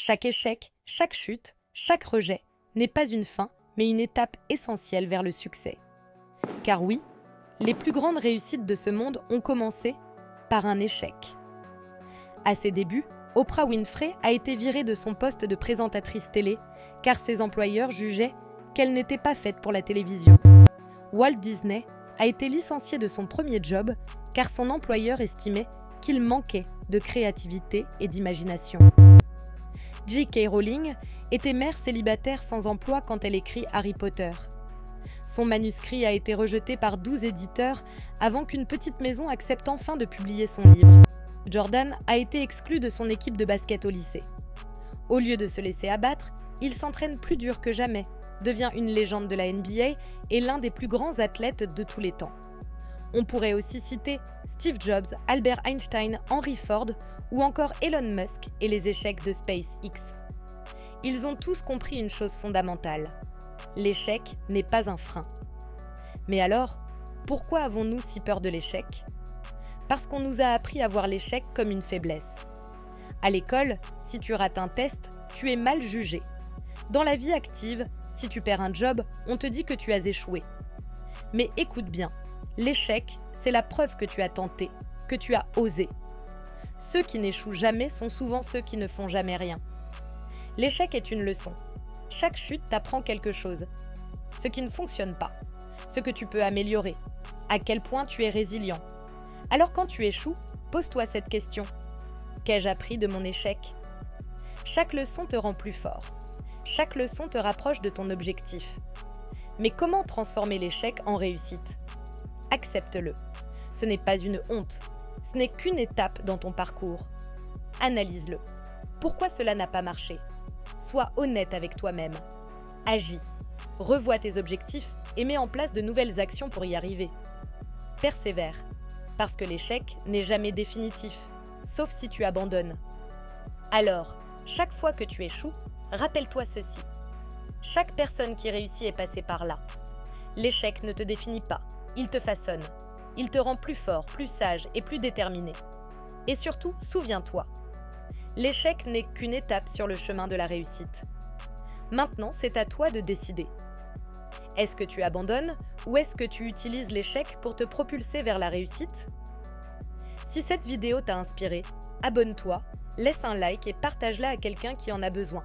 Chaque échec, chaque chute, chaque rejet n'est pas une fin, mais une étape essentielle vers le succès. Car oui, les plus grandes réussites de ce monde ont commencé par un échec. À ses débuts, Oprah Winfrey a été virée de son poste de présentatrice télé car ses employeurs jugeaient qu'elle n'était pas faite pour la télévision. Walt Disney a été licencié de son premier job car son employeur estimait qu'il manquait de créativité et d'imagination. J.K. Rowling était mère célibataire sans emploi quand elle écrit Harry Potter. Son manuscrit a été rejeté par 12 éditeurs avant qu'une petite maison accepte enfin de publier son livre. Jordan a été exclu de son équipe de basket au lycée. Au lieu de se laisser abattre, il s'entraîne plus dur que jamais, devient une légende de la NBA et l'un des plus grands athlètes de tous les temps. On pourrait aussi citer Steve Jobs, Albert Einstein, Henry Ford ou encore Elon Musk et les échecs de SpaceX. Ils ont tous compris une chose fondamentale. L'échec n'est pas un frein. Mais alors, pourquoi avons-nous si peur de l'échec ? Parce qu'on nous a appris à voir l'échec comme une faiblesse. À l'école, si tu rates un test, tu es mal jugé. Dans la vie active, si tu perds un job, on te dit que tu as échoué. Mais écoute bien, l'échec, c'est la preuve que tu as tenté, que tu as osé. Ceux qui n'échouent jamais sont souvent ceux qui ne font jamais rien. L'échec est une leçon. Chaque chute t'apprend quelque chose. Ce qui ne fonctionne pas, ce que tu peux améliorer, à quel point tu es résilient. Alors quand tu échoues, pose-toi cette question. Qu'ai-je appris de mon échec ? Chaque leçon te rend plus fort. Chaque leçon te rapproche de ton objectif. Mais comment transformer l'échec en réussite ? Accepte-le. Ce n'est pas une honte. Ce n'est qu'une étape dans ton parcours. Analyse-le. Pourquoi cela n'a pas marché ? Sois honnête avec toi-même. Agis. Revois tes objectifs et mets en place de nouvelles actions pour y arriver. Persévère. Parce que l'échec n'est jamais définitif, sauf si tu abandonnes. Alors, chaque fois que tu échoues, rappelle-toi ceci. Chaque personne qui réussit est passée par là. L'échec ne te définit pas, il te façonne. Il te rend plus fort, plus sage et plus déterminé. Et surtout, souviens-toi, l'échec n'est qu'une étape sur le chemin de la réussite. Maintenant, c'est à toi de décider. Est-ce que tu abandonnes ou est-ce que tu utilises l'échec pour te propulser vers la réussite ? Si cette vidéo t'a inspiré, abonne-toi, laisse un like et partage-la à quelqu'un qui en a besoin.